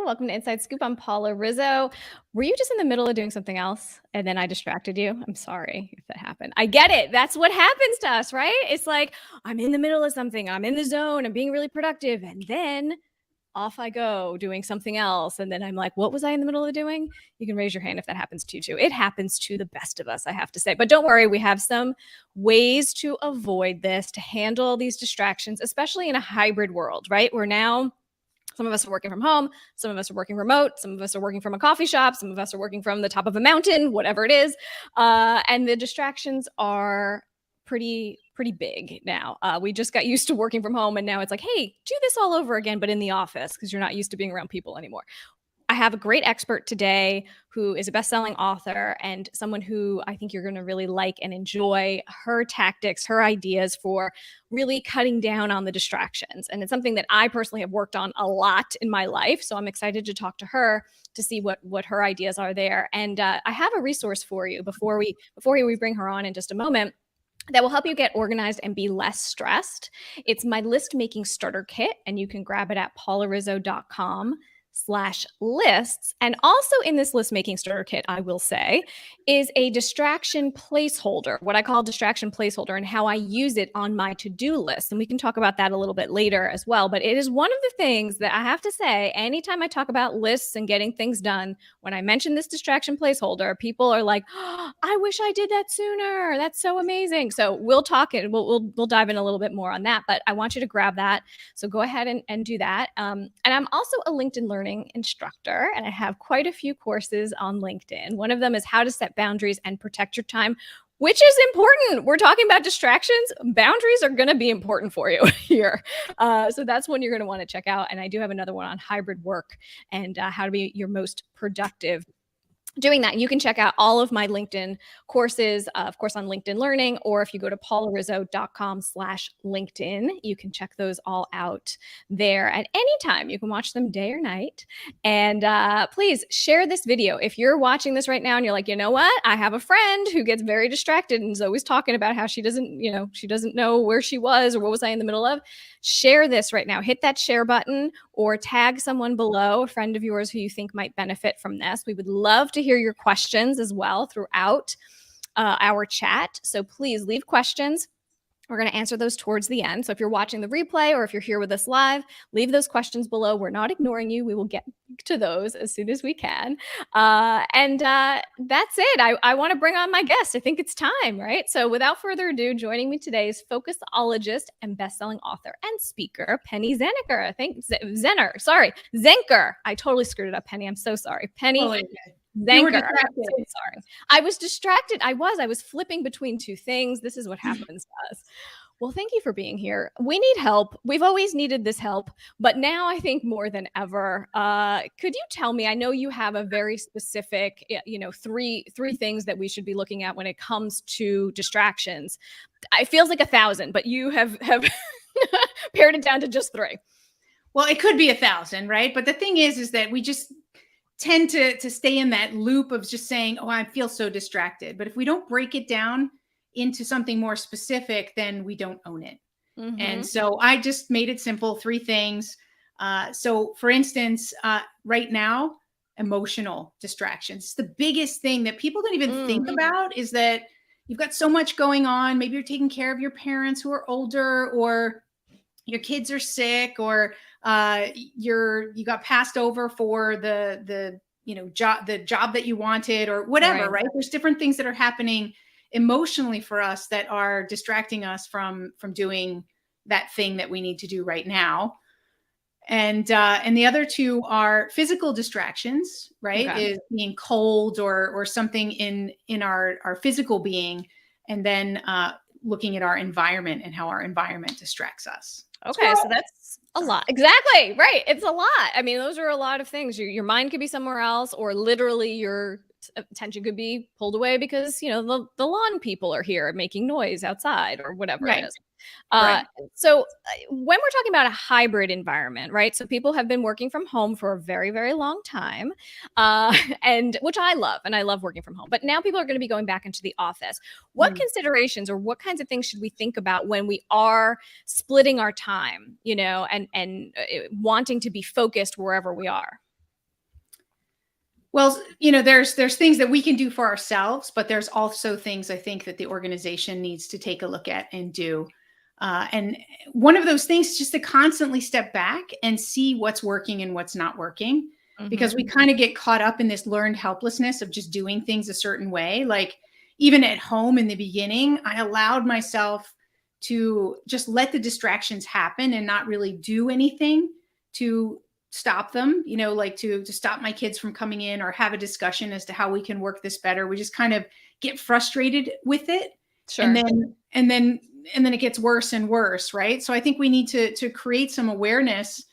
Welcome to Inside Scoop. I'm Paula Rizzo. Were you just in the middle of doing something else and then I distracted you? I'm sorry if that happened. I get it. That's what happens to us, right? It's like I'm in the middle of something, I'm in the zone, I'm being really productive, and then off I go doing something else. And then I'm like, what was I in the middle of doing? You can raise your hand if that happens to you too. It happens to the best of us, I have to say. But don't worry, we have some ways to avoid this, to handle these distractions, especially in a hybrid world, right? We're now some of us are working from home. Some of us are working remote. Some of us are working from a coffee shop. Some of us are working from the top of a mountain, whatever it is. And the distractions are pretty big now. We just got used to working from home, and now it's like, hey, do this all over again, but in the office, because you're not used to being around people anymore. I have a great expert today who is a best-selling author and someone who I think you're going to really like and enjoy her tactics, her ideas for really cutting down on the distractions. And it's something that I personally have worked on a lot in my life. So I'm excited to talk to her to see what her ideas are there. And I have a resource for you before we bring her on in just a moment that will help you get organized and be less stressed. It's my list making starter kit, and you can grab it at paularizzo.com/lists. And also in this list making starter kit, I will say, is a distraction placeholder, what I call distraction placeholder, and how I use it on my to-do list. And we can talk about that a little bit later as well. But it is one of the things that I have to say, anytime I talk about lists and getting things done, when I mention this distraction placeholder, people are like, oh, I wish I did that sooner. That's so amazing. So we'll talk it. We'll dive in a little bit more on that. But I want you to grab that. So go ahead and do that. And I'm also a LinkedIn Learning instructor, and I have quite a few courses on LinkedIn. One of them is how to set boundaries and protect your time, which is important. We're talking about distractions. Boundaries are going to be important for you here. So that's one you're going to want to check out. And I do have another one on hybrid work and how to be your most productive doing that. You can check out all of my LinkedIn courses, of course, on LinkedIn Learning, or if you go to paularizzo.com/LinkedIn, you can check those all out there at any time. You can watch them day or night. And please share this video. If you're watching this right now and you're like, you know what? I have a friend who gets very distracted and is always talking about how she doesn't know where she was or what was I in the middle of. Share this right now. Hit that share button or tag someone below, a friend of yours who you think might benefit from this. We would love to hear your questions as well throughout our chat. So please leave questions. We're going to answer those towards the end. So if you're watching the replay or if you're here with us live, leave those questions below. We're not ignoring you. We will get to those as soon as we can. And that's it. I want to bring on my guest. I think it's time, right? So without further ado, joining me today is Focusologist and best-selling author and speaker, Penny Zenker. I think Zenker. I totally screwed it up, Penny. I'm so sorry. Penny Zenker. I'm so sorry. I was distracted. I was flipping between two things. This is what happens to us. Well, thank you for being here. We need help. We've always needed this help, but now I think more than ever. Could you tell me, I know you have a very specific, three things that we should be looking at when it comes to distractions. It feels like 1,000, but you have pared it down to just 3. Well, it could be 1,000, right? But the thing is that we just tend to stay in that loop of just saying, oh, I feel so distracted. But if we don't break it down into something more specific, then we don't own it. Mm-hmm. And so I just made it simple, 3 things. So for instance, right now, emotional distractions. It's the biggest thing that people don't even think about, is that you've got so much going on. Maybe you're taking care of your parents who are older, or your kids are sick, or you got passed over for the job that you wanted, or whatever, right? There's different things that are happening emotionally for us that are distracting us from doing that thing that we need to do right now. And the other 2 are physical distractions, right? Okay. Is being cold or something in our physical being, and then looking at our environment and how our environment distracts us. Okay, so that's a lot. Exactly, right. It's a lot. I mean, those are a lot of things. Your mind could be somewhere else, or literally your attention could be pulled away because, the lawn people are here making noise outside or whatever it is. So when we're talking about a hybrid environment, right? So people have been working from home for a very, very long time, and which I love, and I love working from home. But now people are going to be going back into the office. What considerations or what kinds of things should we think about when we are splitting our time, and wanting to be focused wherever we are? Well, you know, there's things that we can do for ourselves, but there's also things I think that the organization needs to take a look at and do. And one of those things is just to constantly step back and see what's working and what's not working, because Mhm. we kind of get caught up in this learned helplessness of just doing things a certain way. Like even at home in the beginning, I allowed myself to just let the distractions happen and not really do anything to stop them, you know, like to stop my kids from coming in or have a discussion as to how we can work this better. We just kind of get frustrated with it, and Sure. then it gets worse and worse, right? So I think we need to create some awareness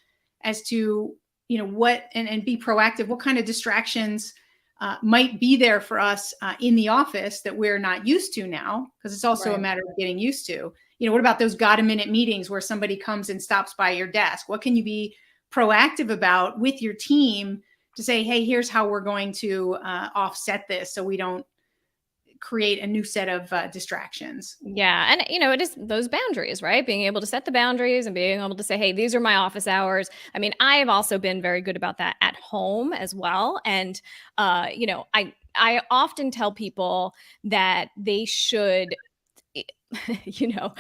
as to, you know, what, and be proactive, what kind of distractions might be there for us in the office that we're not used to now, because it's also a Right. matter of getting used to. You know, what about those got a minute meetings where somebody comes and stops by your desk? What can you be proactive about with your team to say, hey, here's how we're going to offset this so we don't create a new set of distractions. Yeah. And, you know, it is those boundaries, right? Being able to set the boundaries and being able to say, hey, these are my office hours. I mean, I have also been very good about that at home as well. And, you know, I often tell people that they should you know,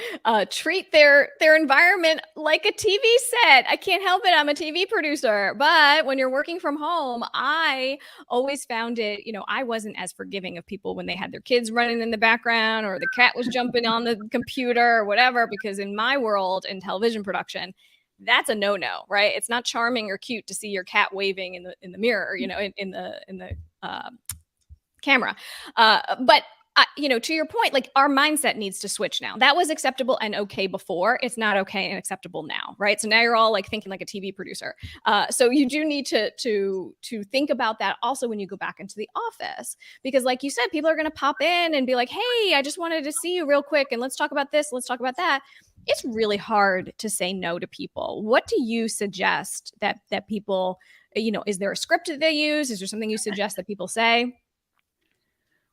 treat their environment like a TV set. I can't help it. I'm a TV producer, but when you're working from home, I always found it. You know, I wasn't as forgiving of people when they had their kids running in the background or the cat was jumping on the computer or whatever. Because in my world, in television production, that's a no-no, right? It's not charming or cute to see your cat waving in the mirror, you know, in the camera. But you know, to your point, like our mindset needs to switch now. That was acceptable and okay before. It's not okay and acceptable now, right? So now you're all like thinking like a TV producer. So you do need to think about that also when you go back into the office, because like you said, people are going to pop in and be like, "Hey, I just wanted to see you real quick, and let's talk about this, let's talk about that." It's really hard to say no to people. What do you suggest that people, you know, is there a script that they use? Is there something you suggest that people say?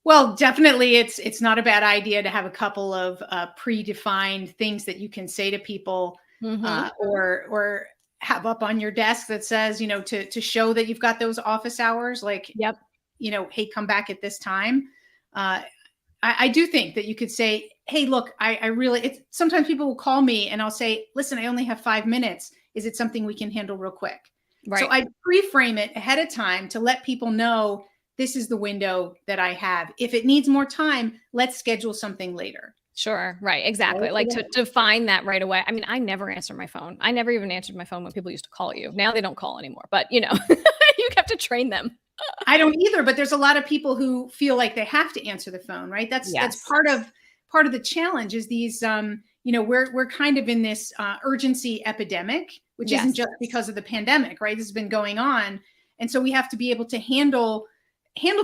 Well, definitely, it's not a bad idea to have a couple of predefined things that you can say to people, Mhm. or have up on your desk that says, you know, to show that you've got those office hours, like, Yep. you know, hey, come back at this time. Uh, I do think that you could say, hey, look, I really, it's sometimes people will call me and I'll say, listen, I only have 5 minutes. Is it something we can handle real quick? So Right. I pre-frame it ahead of time to let people know this is the window that I have. If it needs more time, let's schedule something later. Sure. Right. Right? Exactly. So Like to find that right away. I mean, I never answer my phone. I never even answered my phone when people used to call you. Now they don't call anymore. But you know, you have to train them. I don't either, but there's a lot of people who feel like they have to answer the phone, right? That's Yes. part of the challenge is these you know, we're kind of in this urgency epidemic, which isn't Yes. just because of the pandemic, right? This has been going on. And so we have to be able to handle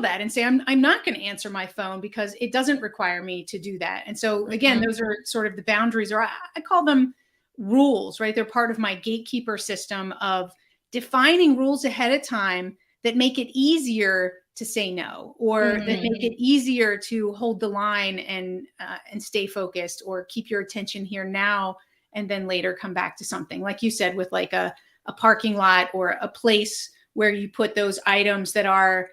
that and say I'm not going to answer my phone because it doesn't require me to do that. And so again, Mhm. those are sort of the boundaries, or I call them rules, right? They're part of my gatekeeper system of defining rules ahead of time that make it easier to say no, or that Mhm. make it easier to hold the line and stay focused, or keep your attention here now and then later come back to something like you said, with like a parking lot or a place where you put those items that are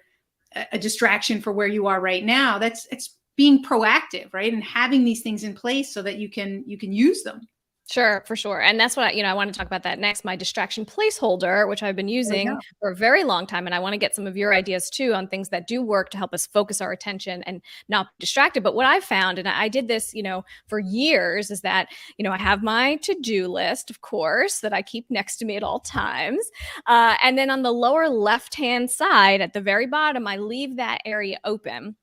a distraction for where you are right now. That's it's being proactive, right? And having these things in place so that you can use them. Sure, for sure. And that's what you know, I want to talk about that next. My distraction placeholder, which I've been There we using go. for a very long time. And I want to get some of your ideas too on things that do work to help us focus our attention and not be distracted. But what I've found, and I did this, you know, for years, is that, you know, I have my to-do list, of course, that I keep next to me at all times. And then on the lower left-hand side at the very bottom, I leave that area open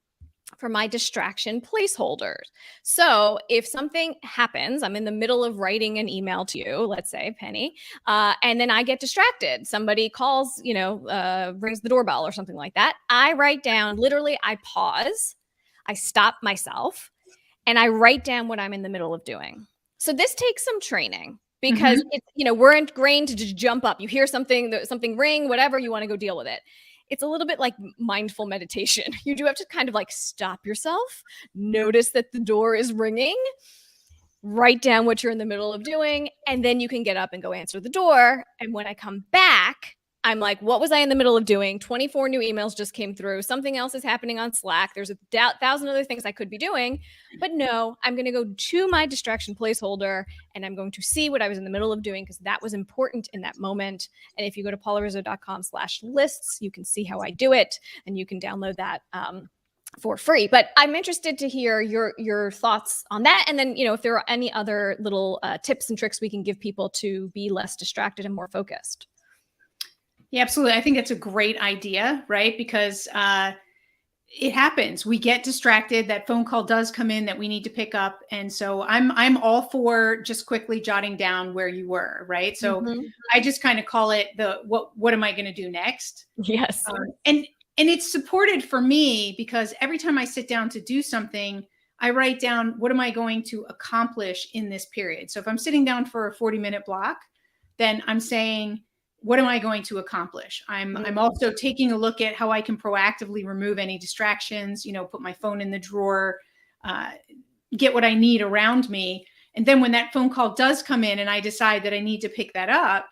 for my distraction placeholders. So if something happens, I'm in the middle of writing an email to you, let's say Penny, and then I get distracted. Somebody calls, you know, rings the doorbell or something like that. I write down, literally, I pause, I stop myself, and I write down what I'm in the middle of doing. So this takes some training because Hmm. it's, you know, we're ingrained to just jump up. You hear something ring, whatever, you want to go deal with it. It's a little bit like mindful meditation. You do have to kind of like stop yourself, notice that the door is ringing, write down what you're in the middle of doing, and then you can get up and go answer the door. And when I come back, I'm like, what was I in the middle of doing? 24 new emails just came through. Something else is happening on Slack. There's a thousand other things I could be doing. But no, I'm going to go to my distraction placeholder and I'm going to see what I was in the middle of doing because that was important in that moment. And if you go to paularizzo.com/lists, you can see how I do it and you can download that for free. But I'm interested to hear your thoughts on that. And then, if there are any other little tips and tricks we can give people to be less distracted and more focused. Yeah, absolutely. I think it's a great idea, right? Because it happens. We get distracted. That phone call does come in that we need to pick up. And so I'm all for just quickly jotting down where you were, right? So I just kind of call it what am I going to do next? Yes. And it's supported for me because every time I sit down to do something, I write down what am I going to accomplish in this period. So if I'm sitting down for a 40-minute block, then I'm saying, what am I going to accomplish? I'm also taking a look at how I can proactively remove any distractions, put my phone in the drawer, get what I need around me. And then when that phone call does come in and I decide that I need to pick that up,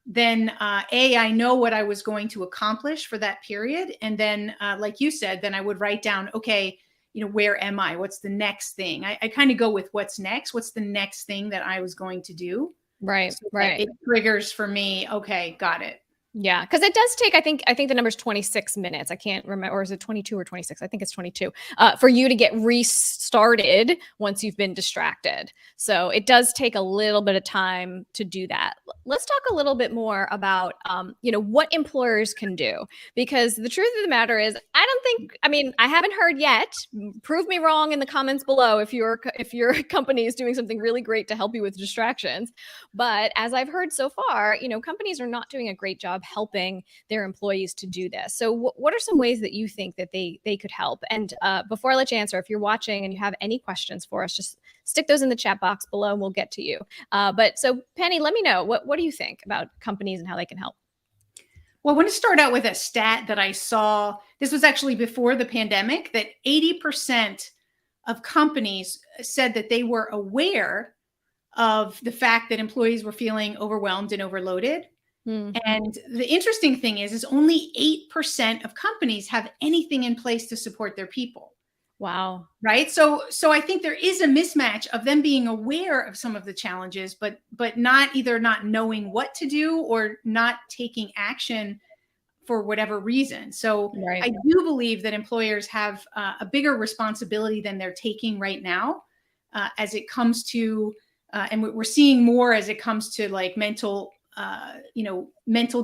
then I know what I was going to accomplish for that period. And then, like you said, then I would write down, okay, where am I? What's the next thing? I kind of go with what's next. What's the next thing that I was going to do? Right. So it triggers for me. Okay, got it. Yeah, because it does take, I think the number's 26 minutes. I can't remember, or is it 22 or 26? I think it's 22 for you to get restarted once you've been distracted. So it does take a little bit of time to do that. Let's talk a little bit more about, what employers can do, because the truth of the matter is, I haven't heard yet. Prove me wrong in the comments below if your company is doing something really great to help you with distractions. But as I've heard so far, companies are not doing a great job helping their employees to do this. So what are some ways that you think that they could help? And before I let you answer, if you're watching and you have any questions for us, just stick those in the chat box below and we'll get to you. But so Penny, let me know, what do you think about companies and how they can help? Well, I want to start out with a stat that I saw. This was actually before the pandemic, that 80% of companies said that they were aware of the fact that employees were feeling overwhelmed and overloaded. And the interesting thing is only 8% of companies have anything in place to support their people. Wow. Right. So I think there is a mismatch of them being aware of some of the challenges, but either not knowing what to do or not taking action for whatever reason. So I do believe that employers have a bigger responsibility than they're taking right now as it comes to, and we're seeing more as it comes to like mental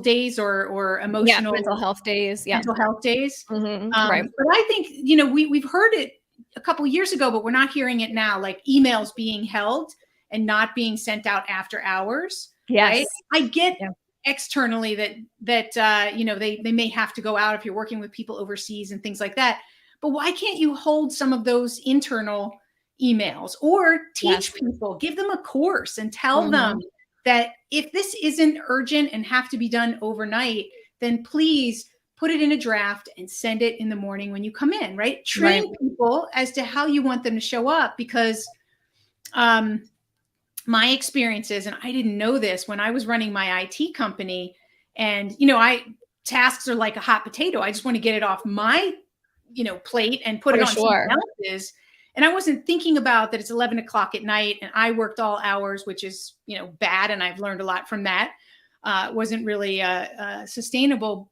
days or emotional mental health days. Mental health days. Right. But I think, we've heard it a couple of years ago, but we're not hearing it now, like emails being held and not being sent out after hours. Yes. Right? I get externally that they may have to go out if you're working with people overseas and things like that. But why can't you hold some of those internal emails or teach people, give them a course and tell them that if this isn't urgent and have to be done overnight, then please put it in a draft and send it in the morning when you come in, right? Train people as to how you want them to show up, because my experiences, and I didn't know this when I was running my IT company, and, tasks are like a hot potato. I just want to get it off my, plate and put it on someone else's. And I wasn't thinking about that it's 11 o'clock at night and I worked all hours, which is, bad. And I've learned a lot from that. Wasn't really sustainable.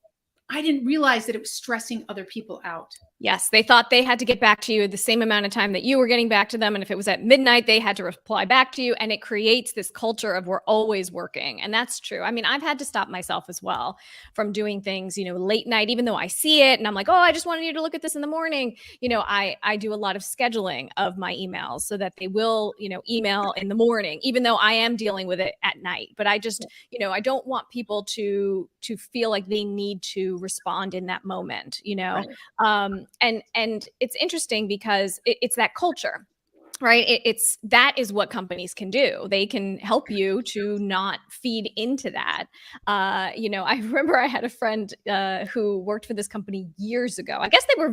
I didn't realize that it was stressing other people out. Yes, they thought they had to get back to you the same amount of time that you were getting back to them. And if it was at midnight, they had to reply back to you. And it creates this culture of we're always working. And that's true. I mean, I've had to stop myself as well from doing things, late night, even though I see it and I'm like, oh, I just wanted you to look at this in the morning. I do a lot of scheduling of my emails so that they will, email in the morning, even though I am dealing with it at night. But I just, I don't want people to feel like they need to respond in that moment, And it's interesting because it's that culture. right? It's that is what companies can do. They can help you to not feed into that. I remember I had a friend who worked for this company years ago. I guess they were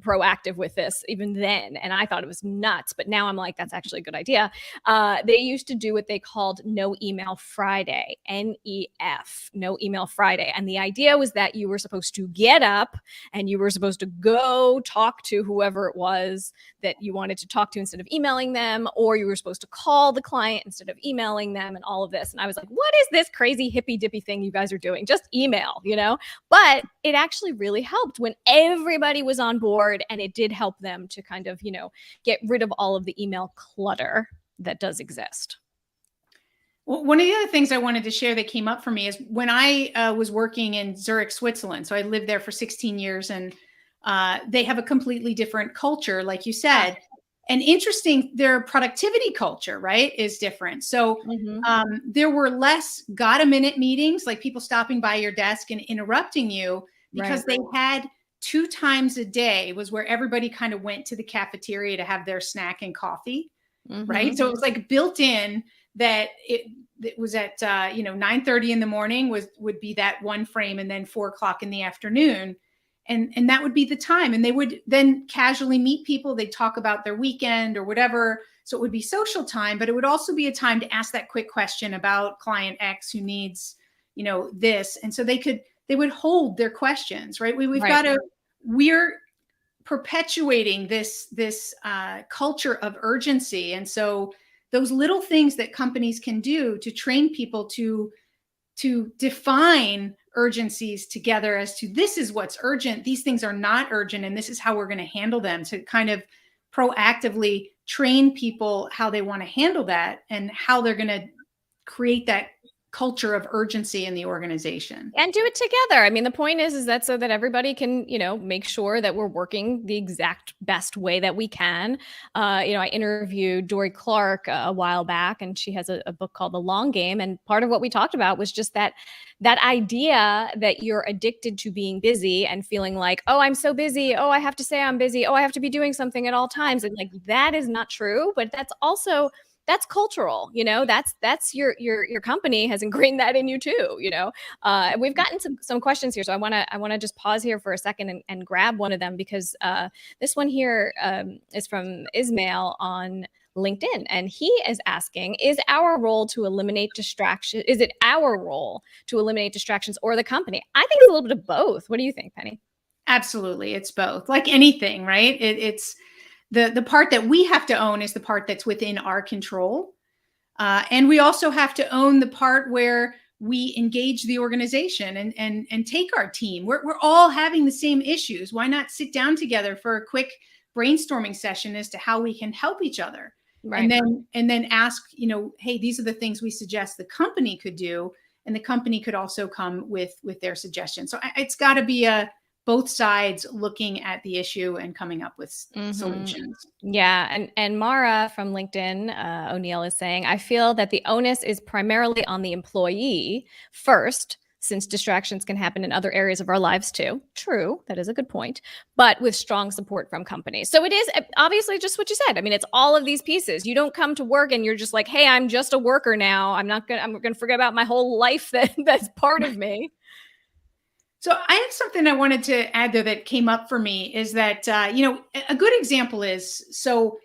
proactive with this even then, and I thought it was nuts. But now I'm like, that's actually a good idea. They used to do what they called No Email Friday, NEF, No Email Friday, and the idea was that you were supposed to get up and you were supposed to go talk to whoever it was that you wanted to talk to instead of emailing them, or you were supposed to call the client instead of emailing them, and all of this. And I was like, what is this crazy hippy dippy thing you guys are doing? Just email, But it actually really helped when everybody was on board, and it did help them to kind of, get rid of all of the email clutter that does exist. Well, one of the other things I wanted to share that came up for me is when I was working in Zurich, Switzerland. So I lived there for 16 years, and they have a completely different culture, like you said. And interesting, their productivity culture, right, is different. So there were less got-a-minute meetings, like people stopping by your desk and interrupting you, because they had 2 times a day was where everybody kind of went to the cafeteria to have their snack and coffee, right? So it was like built in that it was at 9:30 in the morning would be that one frame, and then 4 o'clock in the afternoon. And that would be the time. And they would then casually meet people. They'd talk about their weekend or whatever. So it would be social time, but it would also be a time to ask that quick question about client X who needs, this. And so they would hold their questions, right? We're perpetuating this culture of urgency. And so those little things that companies can do to train people to define urgencies together as to this is what's urgent, these things are not urgent, and this is how we're going to handle them, to kind of proactively train people how they want to handle that and how they're going to create that culture of urgency in the organization and do it together. I mean, the point is that so that everybody can, make sure that we're working the exact best way that we can. I interviewed Dory Clark a while back, and she has a book called The Long Game. And part of what we talked about was just that idea that you're addicted to being busy and feeling like, oh, I'm so busy. Oh, I have to say I'm busy. Oh, I have to be doing something at all times. And like, that is not true, but that's cultural, that's your company has ingrained that in you too, and we've gotten some questions here. So I want to just pause here for a second and grab one of them, because this one here is from Ismail on LinkedIn. And he is asking, is it our role to eliminate distractions or the company? I think it's a little bit of both. What do you think, Penny? Absolutely. It's both. Like anything, right? It's the part that we have to own is the part that's within our control. And we also have to own the part where we engage the organization and take our team. We're all having the same issues. Why not sit down together for a quick brainstorming session as to how we can help each other? Right. And then ask, hey, these are the things we suggest the company could do. And the company could also come with their suggestions. So it's got to be both sides looking at the issue and coming up with solutions. Yeah. And Mara from LinkedIn, O'Neill, is saying, I feel that the onus is primarily on the employee first, since distractions can happen in other areas of our lives too. True. That is a good point. But with strong support from companies. So it is obviously just what you said. I mean, it's all of these pieces. You don't come to work and you're just like, hey, I'm just a worker now. I'm going to forget about my whole life that's part of me. So I have something I wanted to add there that came up for me is that, a good example is, so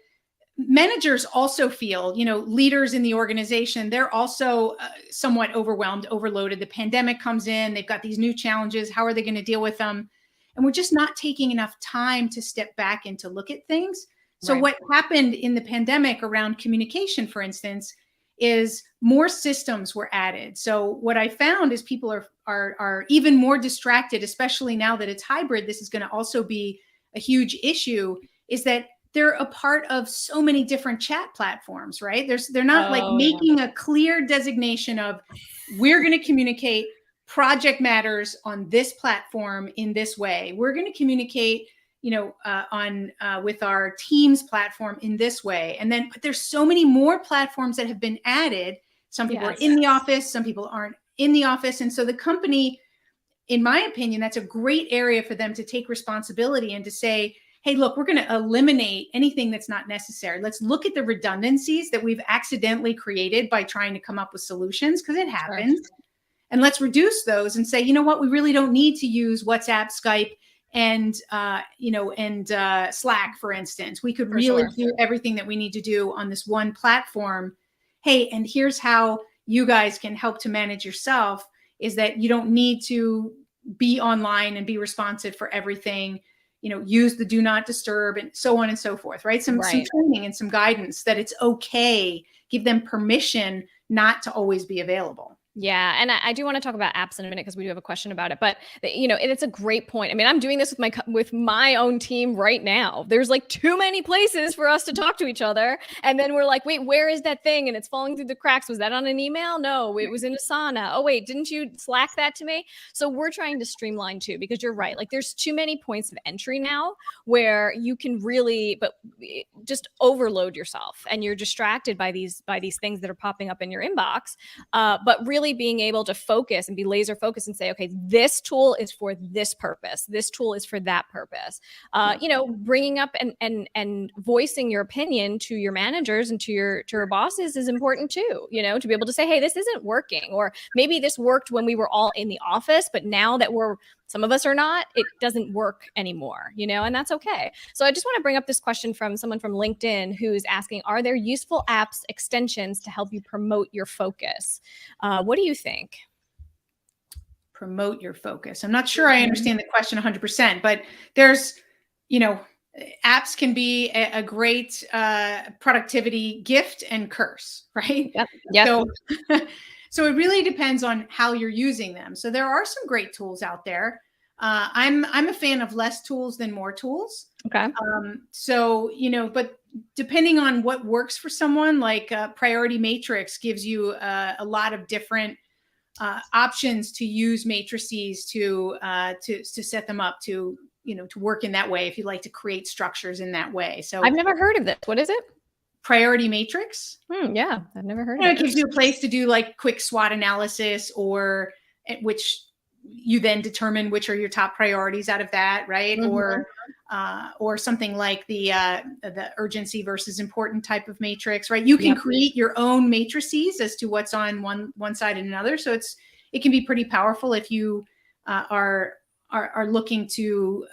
managers also feel, leaders in the organization, they're also somewhat overwhelmed, overloaded. The pandemic comes in, they've got these new challenges. How are they going to deal with them? And we're just not taking enough time to step back and to look at things. So what happened in the pandemic around communication, for instance, is more systems were added. So what I found is people are even more distracted, especially now that it's hybrid. This is going to also be a huge issue, is that they're a part of so many different chat platforms, right? They're not making a clear designation of, we're going to communicate project matters on this platform in this way. We're going to communicate with our Teams platform in this way. But there's so many more platforms that have been added. Some people are in the office, some people aren't in the office. And so the company, in my opinion, that's a great area for them to take responsibility and to say, hey, look, we're going to eliminate anything that's not necessary. Let's look at the redundancies that we've accidentally created by trying to come up with solutions, because it happens. Sure. And let's reduce those and say, you know what, we really don't need to use WhatsApp, Skype, and Slack, for instance. We could really do everything that we need to do on this one platform. Hey, and here's how you guys can help to manage yourself, is that you don't need to be online and be responsive for everything. Use the do not disturb and so on and so forth, right? Some training and some guidance that it's okay. Give them permission not to always be available. Yeah. And I do want to talk about apps in a minute, because we do have a question about it, but it's a great point. I mean, I'm doing this with my own team right now. There's like too many places for us to talk to each other. And then we're like, wait, where is that thing? And it's falling through the cracks. Was that on an email? No, it was in Asana. Oh, wait, didn't you Slack that to me? So we're trying to streamline too, because you're right. Like there's too many points of entry now where you can really, but just overload yourself, and you're distracted by these things that are popping up in your inbox. But really being able to focus and be laser focused and say, okay, this tool is for this purpose. This tool is for that purpose. Bringing up and voicing your opinion to your managers and to your bosses is important too, to be able to say, hey, this isn't working. Or maybe this worked when we were all in the office, but now that some of us are not, it doesn't work anymore, and that's okay. So I just want to bring up this question from someone from LinkedIn who's asking, are there useful apps, extensions to help you promote your focus? What do you think? Promote your focus. I'm not sure I understand the question 100%, but there's, apps can be a great productivity gift and curse, right? Yep. So it really depends on how you're using them. So there are some great tools out there. I'm a fan of less tools than more tools. Okay. But depending on what works for someone, like Priority Matrix gives you a lot of different options to use matrices to set them up to work in that way, if you like to create structures in that way. So I've never heard of this. What is it? Priority Matrix. Yeah, I've never heard of it. It gives you a place to do like quick SWOT analysis, or which you then determine which are your top priorities out of that, right? Mm-hmm. Or something like the urgency versus important type of matrix, right? You can create your own matrices as to what's on one side and another. So it can be pretty powerful if you are looking to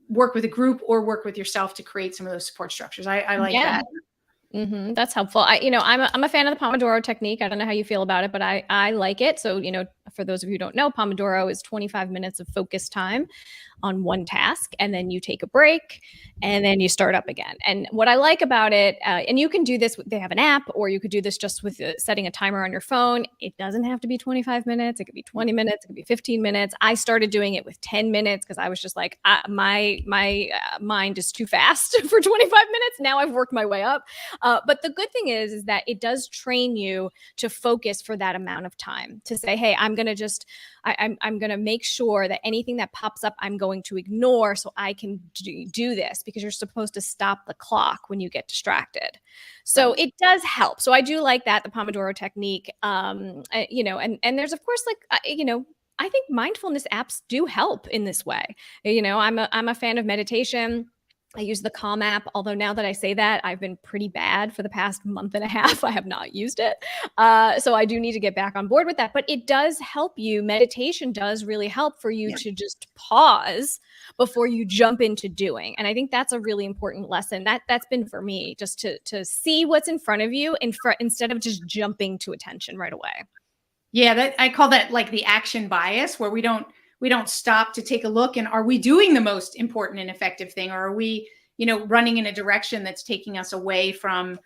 work with a group or work with yourself to create some of those support structures. I like that. Mm-hmm. That's helpful. I'm a fan of the Pomodoro technique. I don't know how you feel about it, but I like it. So, for those of you who don't know, Pomodoro is 25 minutes of focus time on one task, and then you take a break, and then you start up again. And what I like about it, and you can do this, they have an app, or you could do this just with setting a timer on your phone. It doesn't have to be 25 minutes. It could be 20 minutes. It could be 15 minutes. I started doing it with 10 minutes because I was just like, my mind is too fast for 25 minutes. Now I've worked my way up. But the good thing is that it does train you to focus for that amount of time, to say, hey, I'm going to make sure that anything that pops up, I'm going to ignore so I can do this, because you're supposed to stop the clock when you get distracted. So it does help. So I do like that, the Pomodoro technique. And there's of course, I think mindfulness apps do help in this way. I'm a fan of meditation. I use the Calm app, although now that I say that, I've been pretty bad for the past month and a half. I have not used it. So I do need to get back on board with that. But it does help you. Meditation does really help for you to just pause before you jump into doing. And I think that's a really important lesson. That's been for me, just to see what's in front of you instead of just jumping to attention right away. Yeah, I call that like the action bias, where we don't stop to take a look, and are we doing the most important and effective thing, or are we, running in a direction that's taking us away from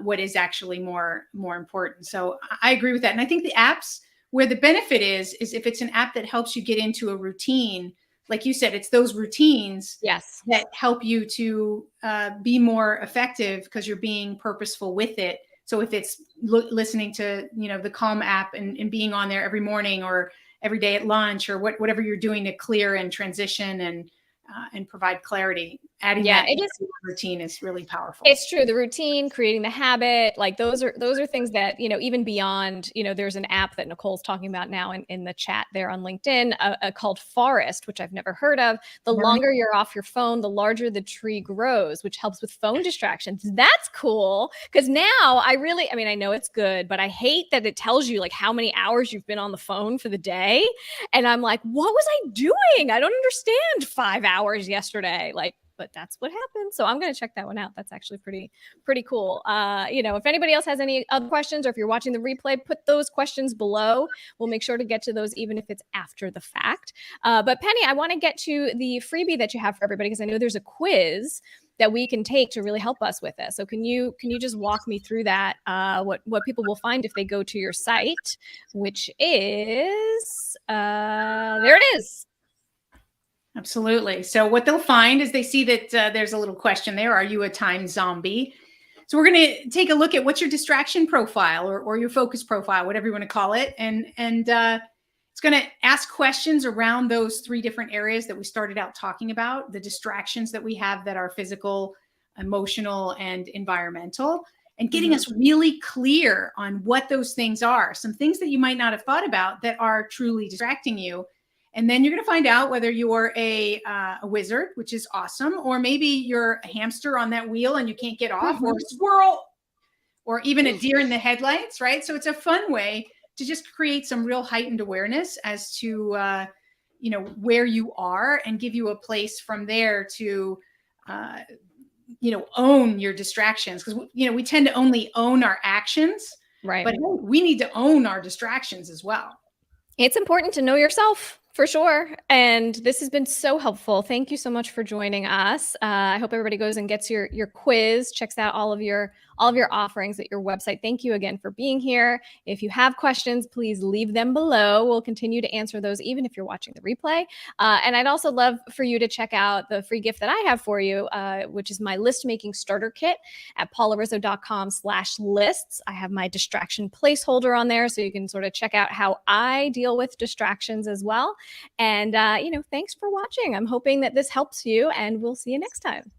what is actually more important. So I agree with that. And I think the apps, where the benefit is if it's an app that helps you get into a routine, like you said, it's those routines that help you to be more effective because you're being purposeful with it. So if it's listening to, the Calm app and being on there every morning or every day at lunch, or whatever you're doing to clear and transition and and provide clarity. Adding Yeah, that it is. into the routine is really powerful. It's true. The routine, creating the habit, like those are things that, even beyond, there's an app that Nicole's talking about now in the chat there on LinkedIn, called Forest, which I've never heard of. The longer you're off your phone, the larger the tree grows, which helps with phone distractions. That's cool. Because now I know it's good, but I hate that it tells you like how many hours you've been on the phone for the day. And I'm like, what was I doing? I don't understand 5 hours yesterday. But that's what happened. So I'm going to check that one out. That's actually pretty cool. If anybody else has any other questions, or if you're watching the replay, put those questions below. We'll make sure to get to those, even if it's after the fact. But Penny, I want to get to the freebie that you have for everybody, because I know there's a quiz that we can take to really help us with this. So can you just walk me through that? What people will find if they go to your site, which is there it is. Absolutely. So what they'll find is they see that there's a little question there. Are you a time zombie? So we're going to take a look at what's your distraction profile, or your focus profile, whatever you want to call it. And it's going to ask questions around those 3 different areas that we started out talking about, the distractions that we have that are physical, emotional, and environmental, and getting us really clear on what those things are. Some things that you might not have thought about that are truly distracting you. And then you're going to find out whether you're a wizard, which is awesome, or maybe you're a hamster on that wheel and you can't get off, or a squirrel, or even a deer in the headlights, right? So it's a fun way to just create some real heightened awareness as to, where you are, and give you a place from there to, own your distractions. Because, we tend to only own our actions, right? But we need to own our distractions as well. It's important to know yourself. For sure. And this has been so helpful. Thank you so much for joining us. I hope everybody goes and gets your quiz, checks out all of your offerings at your website. Thank you again for being here. If you have questions, please leave them below. We'll continue to answer those, even if you're watching the replay. And I'd also love for you to check out the free gift that I have for you, which is my list making starter kit at paularizzo.com/lists. I have my distraction placeholder on there, so you can sort of check out how I deal with distractions as well. And, thanks for watching. I'm hoping that this helps you, and we'll see you next time.